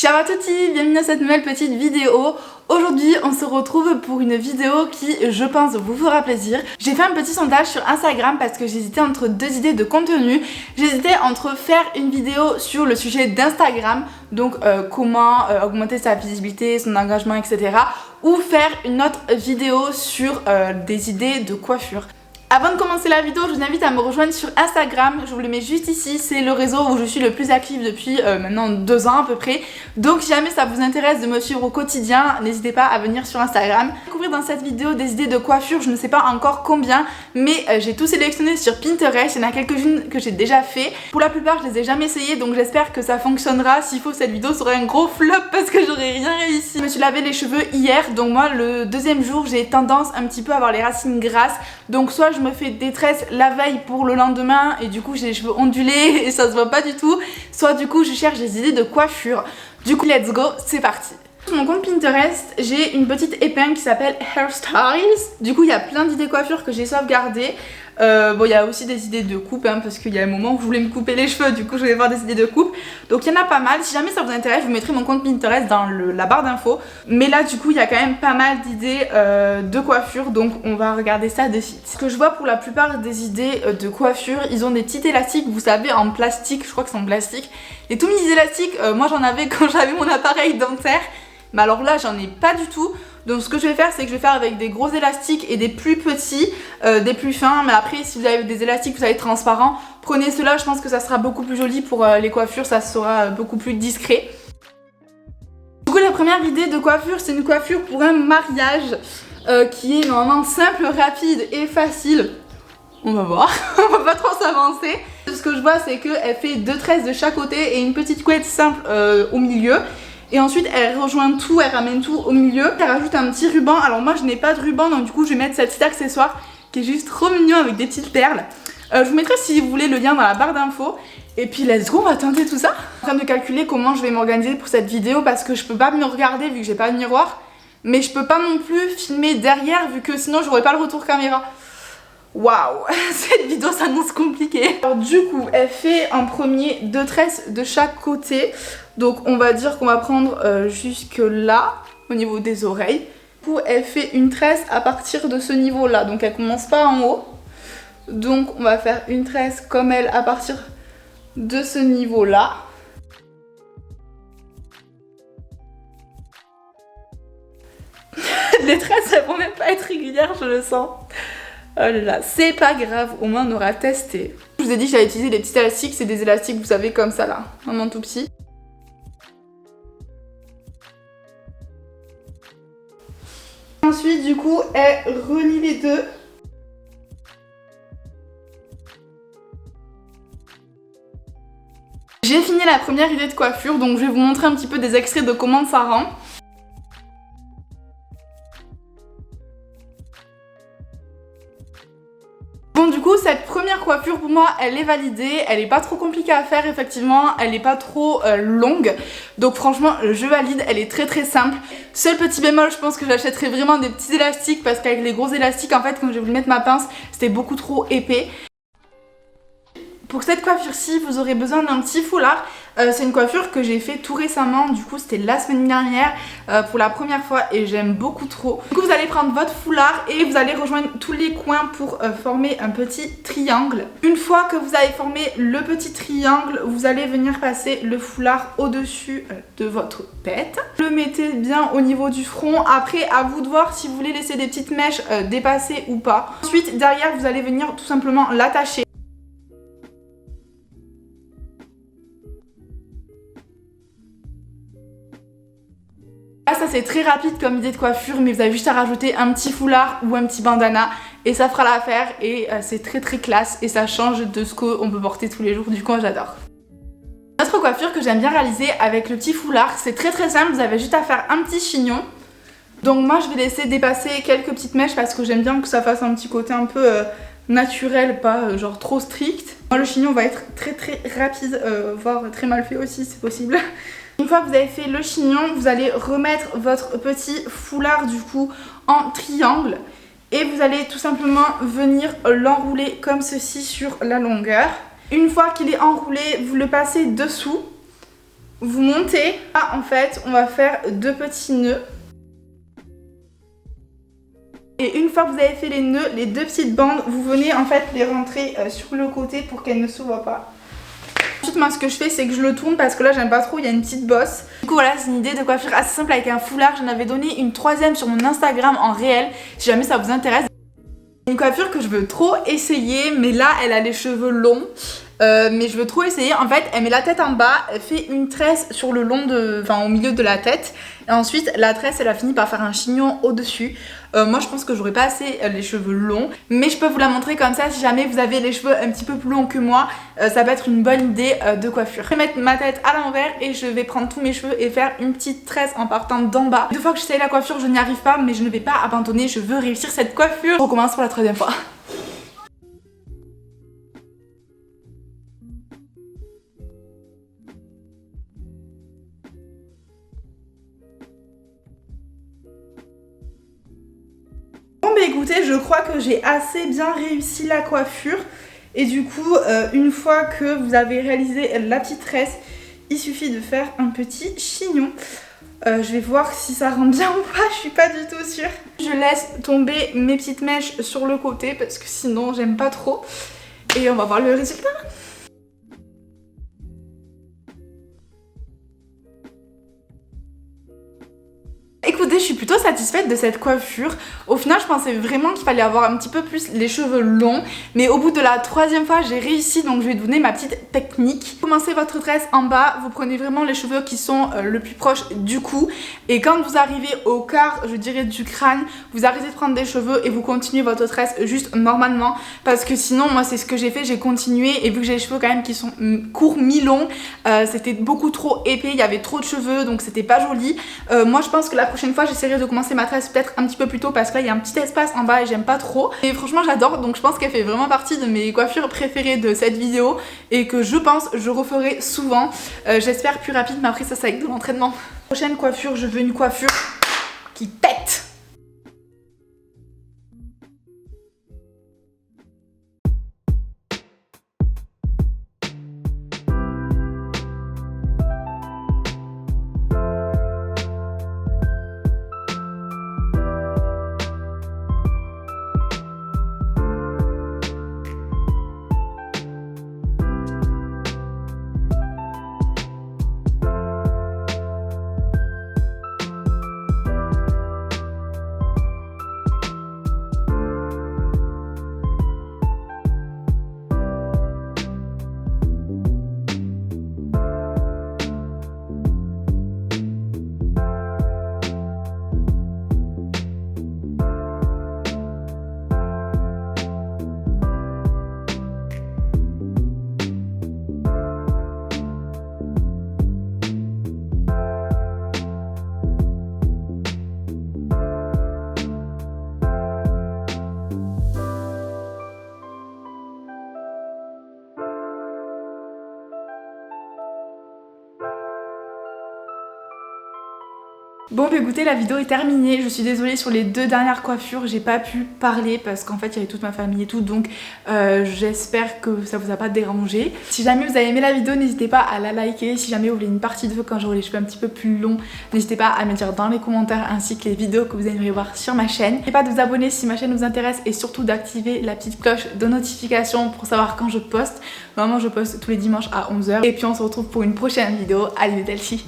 Ciao à tutti, bienvenue dans cette nouvelle petite vidéo. Aujourd'hui on se retrouve pour une vidéo qui je pense vous fera plaisir. J'ai fait un petit sondage sur Instagram parce que j'hésitais entre deux idées de contenu. J'hésitais entre faire une vidéo sur le sujet d'Instagram, donc comment augmenter sa visibilité, son engagement, etc. ou faire une autre vidéo sur des idées de coiffure. Avant de commencer la vidéo, je vous invite à me rejoindre sur Instagram, je vous le mets juste ici, c'est le réseau où je suis le plus active depuis maintenant 2 ans à peu près. Donc si jamais ça vous intéresse de me suivre au quotidien, n'hésitez pas à venir sur Instagram. Découvrir dans cette vidéo des idées de coiffure, je ne sais pas encore combien, mais j'ai tout sélectionné sur Pinterest, il y en a quelques-unes que j'ai déjà fait. Pour la plupart je les ai jamais essayées, donc j'espère que ça fonctionnera. S'il faut, cette vidéo sera un gros flop parce que j'aurais rien réussi. Je me suis lavé les cheveux hier, donc moi le deuxième jour j'ai tendance un petit peu à avoir les racines grasses, donc soit je me fais des tresses la veille pour le lendemain et du coup j'ai les cheveux ondulés et ça se voit pas du tout, soit du coup je cherche des idées de coiffure. Du coup let's go, c'est parti. Sur mon compte Pinterest, j'ai une petite épingle qui s'appelle Hairstyles. Du coup il y a plein d'idées coiffure que j'ai sauvegardées. Bon, il y a aussi des idées de coupe hein, parce qu'il y a un moment où je voulais me couper les cheveux, du coup je vais voir des idées de coupe. Donc il y en a pas mal. Si jamais ça vous intéresse, je vous mettrai mon compte Pinterest dans la barre d'infos. Mais là du coup il y a quand même pas mal d'idées de coiffure, donc on va regarder ça de suite. Ce que je vois pour la plupart des idées de coiffure, ils ont des petits élastiques, vous savez, en plastique, je crois que c'est en plastique. Les tout mini élastiques, moi j'en avais quand j'avais mon appareil dentaire. Mais alors là j'en ai pas du tout. Donc ce que je vais faire, c'est que je vais faire avec des gros élastiques et des plus petits, des plus fins. Mais après si vous avez des élastiques, vous savez, transparents, prenez ceux-là, je pense que ça sera beaucoup plus joli pour les coiffures, ça sera beaucoup plus discret. Du coup la première idée de coiffure, c'est une coiffure pour un mariage qui est normalement simple, rapide et facile. On va voir, on va pas trop s'avancer. Ce que je vois, c'est qu'elle fait 2 tresses de chaque côté et une petite couette simple au milieu. Et ensuite elle rejoint tout, elle ramène tout au milieu. Elle rajoute un petit ruban. Alors moi je n'ai pas de ruban, donc du coup je vais mettre ce petit accessoire qui est juste trop mignon avec des petites perles. Je vous mettrai si vous voulez le lien dans la barre d'infos. Et puis let's go, on va tenter tout ça. Je suis en train de calculer comment je vais m'organiser pour cette vidéo parce que je peux pas me regarder vu que j'ai pas de miroir. Mais je peux pas non plus filmer derrière vu que sinon j'aurais pas le retour caméra. Waouh, cette vidéo s'annonce compliquée. Alors du coup, elle fait en premier 2 tresses de chaque côté. Donc on va dire qu'on va prendre jusque là, au niveau des oreilles. Du coup, elle fait une tresse à partir de ce niveau-là. Donc elle commence pas en haut. Donc on va faire une tresse comme elle à partir de ce niveau-là. Les tresses, elles vont même pas être régulières, je le sens. Oh là là, c'est pas grave, au moins on aura testé. Je vous ai dit que j'allais utiliser des petits élastiques, c'est des élastiques, vous savez, comme ça là, vraiment tout petit. Ensuite, du coup, elle relie les deux. J'ai fini la première idée de coiffure, donc je vais vous montrer un petit peu des extraits de comment ça rend. Bon, du coup cette première coiffure pour moi elle est validée, elle est pas trop compliquée à faire effectivement, elle est pas trop longue, donc franchement je valide, elle est très simple. Seul petit bémol, je pense que j'achèterai vraiment des petits élastiques parce qu'avec les gros élastiques en fait quand j'ai voulu mettre ma pince c'était beaucoup trop épais. Pour cette coiffure-ci, vous aurez besoin d'un petit foulard. C'est une coiffure que j'ai fait tout récemment, du coup c'était la semaine dernière pour la première fois et j'aime beaucoup trop. Du coup vous allez prendre votre foulard et vous allez rejoindre tous les coins pour former un petit triangle. Une fois que vous avez formé le petit triangle, vous allez venir passer le foulard au-dessus de votre tête. Le mettez bien au niveau du front. Après à vous de voir si vous voulez laisser des petites mèches dépasser ou pas. Ensuite derrière vous allez venir tout simplement l'attacher. Là ça c'est très rapide comme idée de coiffure, mais vous avez juste à rajouter un petit foulard ou un petit bandana et ça fera l'affaire et c'est très classe et ça change de ce qu'on peut porter tous les jours, du coup j'adore. Notre coiffure que j'aime bien réaliser avec le petit foulard, c'est très simple, vous avez juste à faire un petit chignon. Donc moi je vais laisser dépasser quelques petites mèches parce que j'aime bien que ça fasse un petit côté un peu naturel, pas genre trop strict. Moi le chignon va être très rapide, voire très mal fait aussi, c'est possible. Une fois que vous avez fait le chignon, vous allez remettre votre petit foulard du coup en triangle et vous allez tout simplement venir l'enrouler comme ceci sur la longueur. Une fois qu'il est enroulé, vous le passez dessous. vous montez. Là en fait on va faire 2 petits nœuds. Et une fois que vous avez fait les nœuds, les 2 petites bandes, vous venez en fait les rentrer sur le côté pour qu'elles ne se voient pas. Ensuite moi ce que je fais c'est que je le tourne parce que là j'aime pas trop, il y a une petite bosse. Du coup voilà, c'est une idée de coiffure assez simple avec un foulard. J'en avais donné une 3e sur mon Instagram en réel si jamais ça vous intéresse. Une coiffure que je veux trop essayer, mais là elle a les cheveux longs. Mais je veux trop essayer. En fait elle met la tête en bas, elle fait une tresse sur le long de, enfin au milieu de la tête, et ensuite la tresse elle a fini par faire un chignon au dessus. Moi je pense que j'aurais pas assez les cheveux longs, mais je peux vous la montrer comme ça si jamais vous avez les cheveux un petit peu plus longs que moi. Ça peut être une bonne idée de coiffure. Je vais mettre ma tête à l'envers et je vais prendre tous mes cheveux et faire une petite tresse en partant d'en bas. 2 fois que j'essaye la coiffure je n'y arrive pas, mais je ne vais pas abandonner, je veux réussir cette coiffure. On recommence pour la 3e fois. Bon bah écoutez, je crois que j'ai assez bien réussi la coiffure. Et du coup, une fois que vous avez réalisé la petite tresse, il suffit de faire un petit chignon. Je vais voir si ça rend bien ou pas, je suis pas du tout sûre. Je laisse tomber mes petites mèches sur le côté parce que sinon j'aime pas trop. Et on va voir le résultat. Écoutez, je suis plutôt satisfaite de cette coiffure. Au final, je pensais vraiment qu'il fallait avoir un petit peu plus les cheveux longs. Mais au bout de la 3e fois, j'ai réussi. Donc je vais vous donner ma petite technique. Commencez votre tresse en bas. Vous prenez vraiment les cheveux qui sont le plus proches du cou. Et quand vous arrivez au quart, je dirais, du crâne, vous arrêtez de prendre des cheveux et vous continuez votre tresse juste normalement. Parce que sinon, moi, c'est ce que j'ai fait. J'ai continué. Et vu que j'ai les cheveux quand même qui sont courts, mi-longs, c'était beaucoup trop épais. Il y avait trop de cheveux. Donc c'était pas joli. Moi, je pense que la prochaine fois j'essaierai de commencer ma tresse peut-être un petit peu plus tôt parce que là il y a un petit espace en bas et j'aime pas trop. Et franchement j'adore, donc je pense qu'elle fait vraiment partie de mes coiffures préférées de cette vidéo et que je pense je referai souvent. J'espère plus rapide, mais après ça c'est avec de l'entraînement. Prochaine coiffure, je veux une coiffure qui pète. Bon bah écoutez, la vidéo est terminée. Je suis désolée sur les 2 dernières coiffures, j'ai pas pu parler parce qu'en fait il y avait toute ma famille et tout, donc j'espère que ça vous a pas dérangé. Si jamais vous avez aimé la vidéo, n'hésitez pas à la liker. Si jamais vous voulez une partie 2 quand j'aurai les cheveux un petit peu plus longs, n'hésitez pas à me dire dans les commentaires, ainsi que les vidéos que vous aimeriez voir sur ma chaîne. N'hésitez pas de vous abonner si ma chaîne vous intéresse et surtout d'activer la petite cloche de notification pour savoir quand je poste. Normalement je poste tous les dimanches à 11 h. Et puis on se retrouve pour une prochaine vidéo. Allez, Delcie.